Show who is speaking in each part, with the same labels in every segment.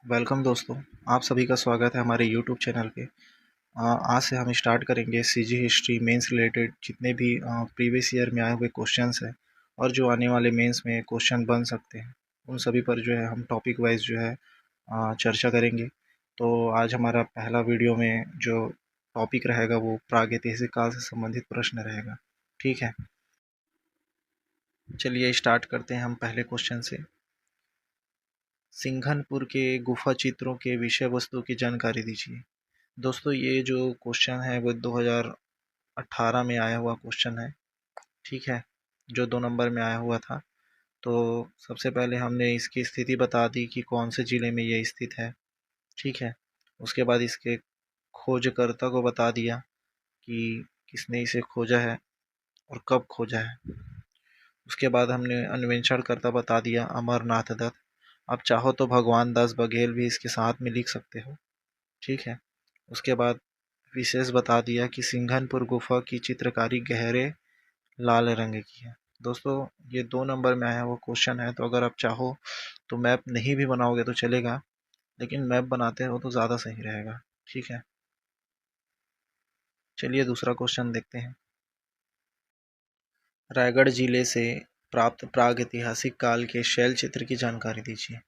Speaker 1: Welcome दोस्तों, आप सभी का स्वागत है हमारे यूट्यूब चैनल पे। आज से हम स्टार्ट करेंगे सीजी हिस्ट्री मेंस रिलेटेड जितने भी प्रीवियस ईयर में आए हुए क्वेश्चंस हैं और जो आने वाले मेंस में क्वेश्चन बन सकते हैं, उन सभी पर जो है हम टॉपिक वाइज जो है चर्चा करेंगे। तो आज हमारा पहला वीडियो में जो टॉपिक रहेगा वो प्रागैतिहासिक काल से संबंधित प्रश्न रहेगा। ठीक है, चलिए स्टार्ट करते हैं हम पहले क्वेश्चन से। सिंघनपुर के गुफा चित्रों के विषय वस्तु की जानकारी दीजिए। दोस्तों ये जो क्वेश्चन है वो 2018 में आया हुआ क्वेश्चन है। ठीक है, जो 2 नंबर में आया हुआ था। तो सबसे पहले हमने इसकी स्थिति बता दी कि कौन से ज़िले में ये स्थित है। ठीक है, उसके बाद इसके खोजकर्ता को बता दिया कि किसने इसे खोजा है और कब खोजा है। उसके बाद हमने अन्वेषणकर्ता बता दिया अमरनाथ दत्त। आप चाहो तो भगवान दास बघेल भी इसके साथ में लिख सकते हो। ठीक है, उसके बाद विशेष बता दिया कि सिंघनपुर गुफा की चित्रकारी गहरे लाल रंग की है। दोस्तों ये 2 नंबर में आया वो क्वेश्चन है, तो अगर आप चाहो तो मैप नहीं भी बनाओगे तो चलेगा, लेकिन मैप बनाते हो तो ज़्यादा सही रहेगा। ठीक है, चलिए दूसरा क्वेश्चन देखते हैं। रायगढ़ जिले से प्राप्त प्रागैतिहासिक काल के शैल चित्र की जानकारी दीजिए।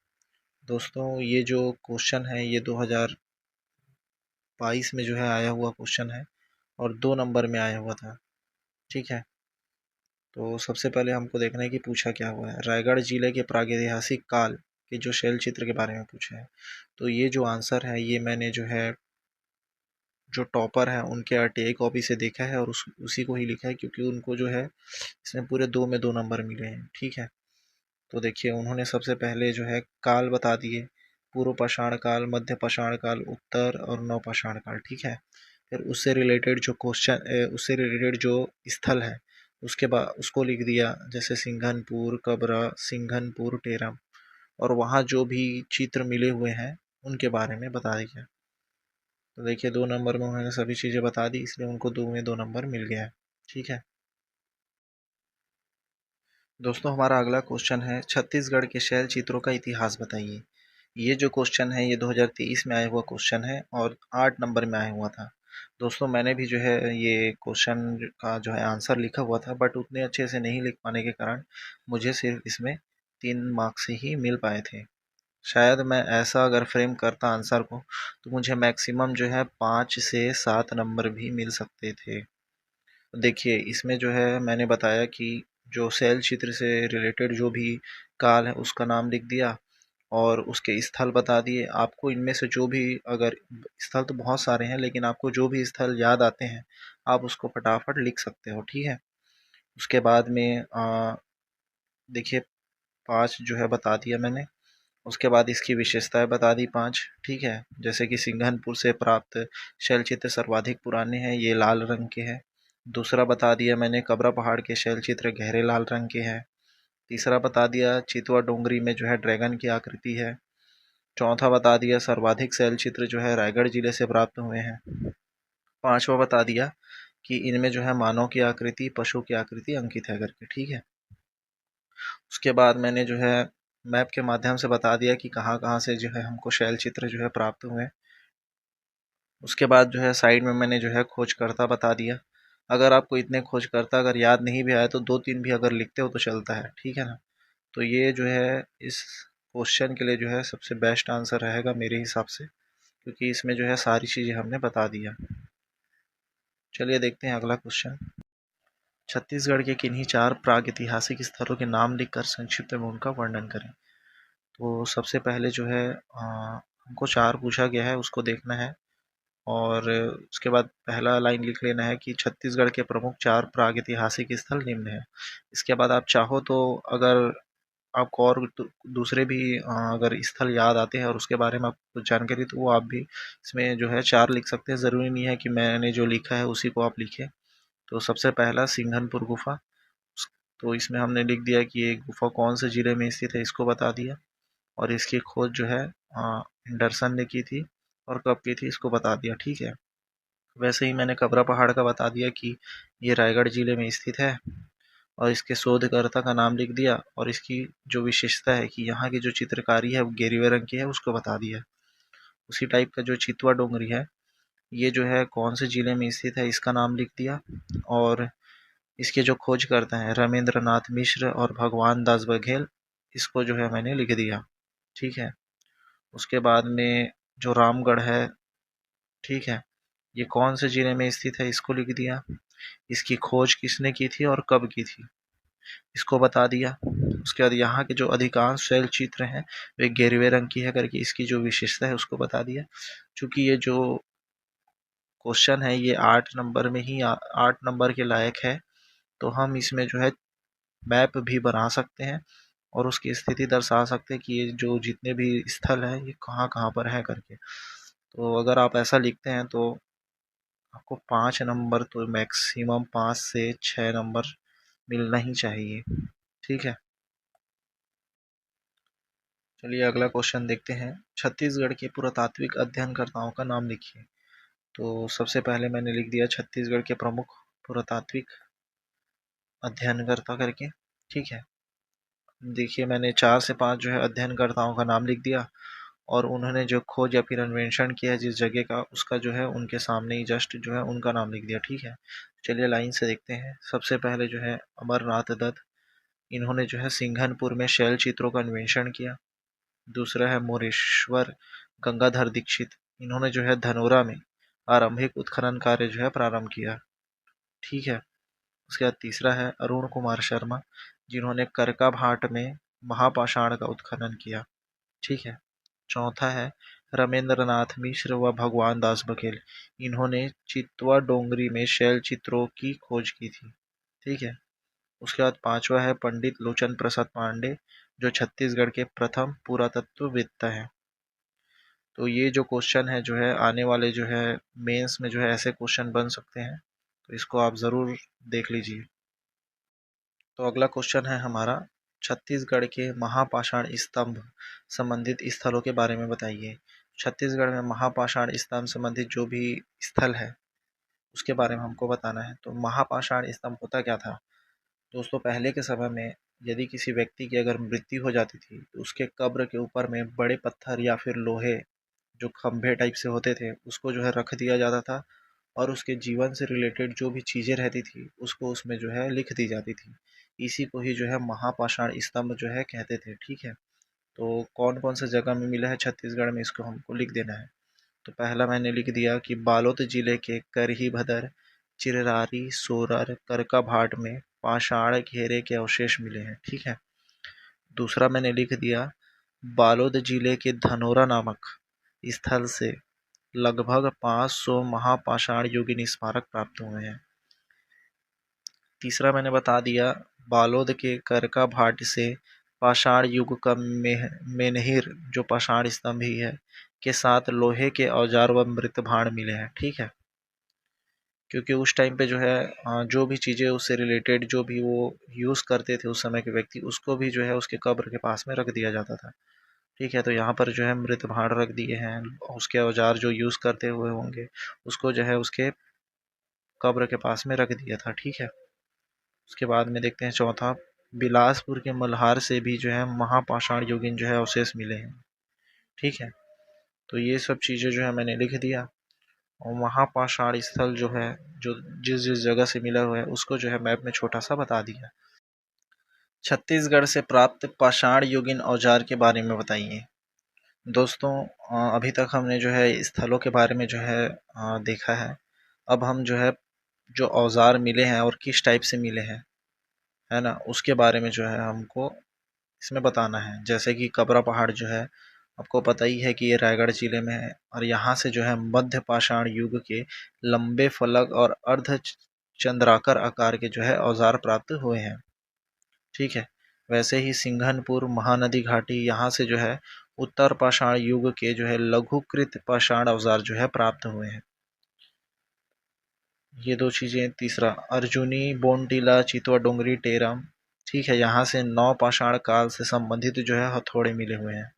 Speaker 1: दोस्तों ये जो क्वेश्चन है ये 2022 में जो है आया हुआ क्वेश्चन है और 2 नंबर में आया हुआ था। ठीक है, तो सबसे पहले हमको देखना है कि पूछा क्या हुआ है। रायगढ़ जिले के प्रागैतिहासिक काल के जो शैल चित्र के बारे में पूछा है, तो ये जो आंसर है ये मैंने जो है जो टॉपर है उनके आरटीआई कॉपी से देखा है और उसी को ही लिखा है, क्योंकि उनको जो है इसमें पूरे 2 में 2 नंबर मिले हैं। ठीक है, तो देखिए उन्होंने सबसे पहले जो है काल बता दिए, पूर्व पाषाण काल, मध्य पाषाण काल, उत्तर और नव पाषाण काल। ठीक है, फिर उससे रिलेटेड जो क्वेश्चन उससे रिलेटेड जो स्थल है उसके बाद उसको लिख दिया, जैसे सिंघनपुर, कबरा, सिंघनपुर, टेरम, और वहाँ जो भी चित्र मिले हुए हैं उनके बारे में बता दिया। तो देखिए 2 नंबर में उन्होंने सभी चीज़ें बता दी, इसलिए उनको 2 में 2 नंबर मिल गया है। ठीक है दोस्तों, हमारा अगला क्वेश्चन है छत्तीसगढ़ के शैल चित्रों का इतिहास बताइए। ये जो क्वेश्चन है ये 2023 में आया हुआ क्वेश्चन है और 8 नंबर में आया हुआ था। दोस्तों मैंने भी जो है ये क्वेश्चन का जो है आंसर लिखा हुआ था, बट उतने अच्छे से नहीं लिख पाने के कारण मुझे सिर्फ इसमें 3 मार्क्स ही मिल पाए थे। शायद मैं ऐसा अगर फ्रेम करता आंसर को तो मुझे मैक्सिमम जो है 5 से 7 नंबर भी मिल सकते थे। देखिए इसमें जो है मैंने बताया कि जो शैल चित्र से रिलेटेड जो भी काल है उसका नाम लिख दिया और उसके स्थल बता दिए। आपको इनमें से जो भी, अगर स्थल तो बहुत सारे हैं लेकिन आपको जो भी स्थल याद आते हैं आप उसको फटाफट लिख सकते हो। ठीक है, उसके बाद में देखिए 5 जो है बता दिया मैंने। उसके बाद इसकी विशेषताएं बता दी 5। ठीक है, जैसे कि सिंघनपुर से प्राप्त शैलचित्र सर्वाधिक पुराने हैं, ये लाल रंग के हैं। दूसरा बता दिया मैंने कबरा पहाड़ के शैलचित्र गहरे लाल रंग के हैं। तीसरा बता दिया चितवा डोंगरी में जो है ड्रैगन की आकृति है। चौथा बता दिया सर्वाधिक शैलचित्र जो है रायगढ़ जिले से प्राप्त हुए हैं। पांचवा बता दिया कि इनमें जो है मानव की आकृति, पशु की आकृति अंकित है करके। ठीक है, उसके बाद मैंने जो है मैप के माध्यम से बता दिया कि कहाँ कहाँ से जो है हमको शैल चित्र जो है प्राप्त हुए। उसके बाद जो है साइड में मैंने जो है खोजकर्ता बता दिया। अगर आपको इतने खोजकर्ता अगर याद नहीं भी आए तो 2-3 भी अगर लिखते हो तो चलता है। ठीक है ना, तो ये जो है इस क्वेश्चन के लिए जो है सबसे बेस्ट आंसर रहेगा मेरे हिसाब से, क्योंकि इसमें जो है सारी चीज़ें हमने बता दिया। चलिए देखते हैं अगला क्वेश्चन। छत्तीसगढ़ के किन्हीं 4 प्रागैतिहासिक स्थलों के नाम लिखकर संक्षिप्त में उनका वर्णन करें। तो सबसे पहले जो है हमको 4 पूछा गया है, उसको देखना है और उसके बाद पहला लाइन लिख लेना है कि छत्तीसगढ़ के प्रमुख 4 प्रागैतिहासिक स्थल निम्न हैं। इसके बाद आप चाहो तो अगर आपको और दूसरे भी अगर स्थल याद आते हैं और उसके बारे में आपको कुछ जानकारी, तो वो आप भी इसमें जो है 4 लिख सकते हैं। ज़रूरी नहीं है कि मैंने जो लिखा है उसी को आप लिखें। तो सबसे पहला सिंघनपुर गुफा, तो इसमें हमने लिख दिया कि ये गुफा कौन से ज़िले में स्थित है, इसको बता दिया। और इसकी खोज जो है एंडरसन ने की थी और कब की थी इसको बता दिया। ठीक है, वैसे ही मैंने कबरा पहाड़ का बता दिया कि ये रायगढ़ जिले में स्थित है। और इसके शोधकर्ता का नाम लिख दिया और इसकी जो विशेषता है कि यहाँ की जो चित्रकारी है वो गेरुए रंग की है उसको बता दिया। उसी टाइप का जो चितवा डोंगरी है ये जो है कौन से जिले में स्थित है इसका नाम लिख दिया। और इसके जो खोजकर्ता हैं रमेंद्र नाथ मिश्र और भगवान दास बघेल, इसको जो है मैंने लिख दिया। ठीक है। उसके बाद में जो रामगढ़ है, ठीक है, ये कौन से जिले में स्थित है इसको लिख दिया। इसकी खोज किसने की थी और कब की थी इसको बता दिया। उसके बाद यहाँ के जो अधिकांश शैल चित्र हैं वे गेरुए रंग की है करके इसकी जो विशेषता है उसको बता दिया। चूंकि ये जो क्वेश्चन है ये 8 नंबर में ही 8 नंबर के लायक है, तो हम इसमें जो है मैप भी बना सकते हैं और उसकी स्थिति दर्शा सकते हैं कि ये जो जितने भी स्थल हैं ये कहाँ कहाँ पर है करके। तो अगर आप ऐसा लिखते हैं तो आपको 5 नंबर तो मैक्सिमम 5 से 6 नंबर मिलना ही चाहिए। ठीक है। चलिए अगला क्वेश्चन देखते हैं। छत्तीसगढ़ के पुरातात्विक अध्ययनकर्ताओं का नाम लिखिए। तो सबसे पहले मैंने लिख दिया छत्तीसगढ़ के प्रमुख पुरातात्विक अध्ययनकर्ता करके। ठीक है। देखिए मैंने 4 से 5 जो है अध्ययनकर्ताओं का नाम लिख दिया और उन्होंने जो खोज या फिर अन्वेषण किया है जिस जगह का उसका जो है उनके सामने ही जस्ट जो है उनका नाम लिख दिया। ठीक है। चलिए लाइन से देखते हैं। सबसे पहले जो है अमरनाथ दत्त, इन्होंने जो है सिंघनपुर में शैल चित्रों का अन्वेषण किया। दूसरा है मोरेश्वर गंगाधर दीक्षित, इन्होंने जो है धनोरा में आरंभिक उत्खनन कार्य जो है प्रारंभ किया। ठीक है। उसके बाद तीसरा है अरुण कुमार शर्मा, जिन्होंने करकाभाट में महापाषाण का उत्खनन किया। ठीक है। चौथा है रमेंद्र नाथ मिश्र व भगवान दास बघेल, इन्होंने चितवा डोंगरी में शैल चित्रों की खोज की थी। ठीक है। उसके बाद पांचवा है पंडित लोचन प्रसाद पांडे, जो छत्तीसगढ़ के प्रथम पुरातत्ववेत्ता हैं। तो ये जो क्वेश्चन है जो है आने वाले जो है मेंस में जो है ऐसे क्वेश्चन बन सकते हैं, तो इसको आप ज़रूर देख लीजिए। तो अगला क्वेश्चन है हमारा, छत्तीसगढ़ के महापाषाण स्तंभ संबंधित स्थलों के बारे में बताइए। छत्तीसगढ़ में महापाषाण स्तंभ संबंधित जो भी स्थल है उसके बारे में हमको बताना है। तो महापाषाण स्तंभ होता क्या था दोस्तों? पहले के समय में यदि किसी व्यक्ति की अगर मृत्यु हो जाती थी तो उसके कब्र के ऊपर में बड़े पत्थर या फिर लोहे जो खंभे टाइप से होते थे उसको जो है रख दिया जाता था और उसके जीवन से रिलेटेड जो भी चीज़ें रहती थी उसको उसमें जो है लिख दी जाती थी। इसी को ही जो है महापाषाण स्तंभ जो है कहते थे। ठीक है। तो कौन कौन से जगह में मिला है छत्तीसगढ़ में इसको हमको लिख देना है। तो पहला मैंने लिख दिया कि बालोद जिले के करही भदर, चिररारी, सोरर, करकाभाट में पाषाण घेरे के अवशेष मिले हैं। ठीक है। दूसरा मैंने लिख दिया बालोद जिले के धनोरा नामक स्थल से लगभग 500 महापाषाण युगीन स्मारक प्राप्त हुए हैं। तीसरा मैंने बता दिया बालोद के करका भाट से पाषाण युग का मेनहिर जो पाषाण स्तंभ ही है के साथ लोहे के औजार व मृत भाण मिले हैं। ठीक है। क्योंकि उस टाइम पे जो है जो भी चीज़ें उससे रिलेटेड जो भी वो यूज़ करते थे उस समय के व्यक्ति उसको भी जो है उसके कब्र के पास में रख दिया जाता था। ठीक है। तो यहाँ पर जो है मृत भाण रख दिए हैं, उसके औजार जो यूज़ करते हुए होंगे उसको जो है उसके कब्र के पास में रख दिया था। ठीक है। उसके बाद में देखते हैं चौथा, बिलासपुर के मल्हार से भी जो है महापाषाण युगीन जो है अवशेष मिले हैं। ठीक है। तो ये सब चीज़ें जो है मैंने लिख दिया और महापाषाण स्थल जो है जो जिस जिस जगह से मिला हुआ है उसको जो है मैप में छोटा सा बता दिया। छत्तीसगढ़ से प्राप्त पाषाण युगीन औजार के बारे में बताइए। दोस्तों अभी तक हमने जो है स्थलों के बारे में जो है देखा है। अब हम जो है जो औजार मिले हैं और किस टाइप से मिले हैं है ना उसके बारे में जो है हमको इसमें बताना है। जैसे कि कबरा पहाड़ जो है आपको पता ही है कि ये रायगढ़ जिले में है और यहाँ से जो है मध्य पाषाण युग के लंबे फलक और अर्ध चंद्राकार आकार के जो है औजार प्राप्त हुए हैं। ठीक है। वैसे ही सिंघनपुर महानदी घाटी यहाँ से जो है उत्तर पाषाण युग के जो है लघुकृत पाषाण औजार जो है प्राप्त हुए हैं। ये दो चीज़ें। तीसरा अर्जुनी बोनटीला चितवा डोंगरी टेरम, ठीक है, यहाँ से नौ पाषाण काल से संबंधित जो है हथौड़े मिले हुए हैं।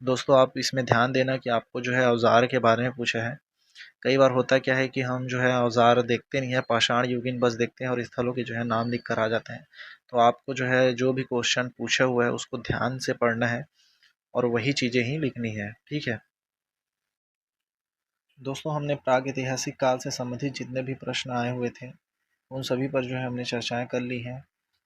Speaker 1: दोस्तों आप इसमें ध्यान देना कि आपको जो है औजार के बारे में पूछा है कई बार होता क्या है कि हम जो है औज़ार देखते नहीं हैं, पाषाण युगीन बस देखते हैं और स्थलों के जो है नाम लिख कर आ जाते हैं। तो आपको जो है जो भी क्वेश्चन पूछा हुआ है उसको ध्यान से पढ़ना है और वही चीज़ें ही लिखनी है, ठीक है? दोस्तों, हमने प्रागैतिहासिक काल से संबंधित जितने भी प्रश्न आए हुए थे, उन सभी पर जो है हमने चर्चाएँ कर ली हैं।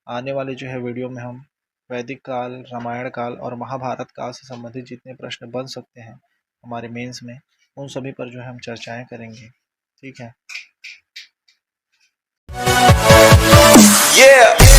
Speaker 1: आने वाले जो है वीडियो में हम वैदिक काल, रामायण काल और महाभारत काल से संबंधित जितने प्रश्न बन सकते हैं हमारे मेंस में, उन सभी पर जो है हम चर्चाएँ करेंगे। ठीक है? Yeah!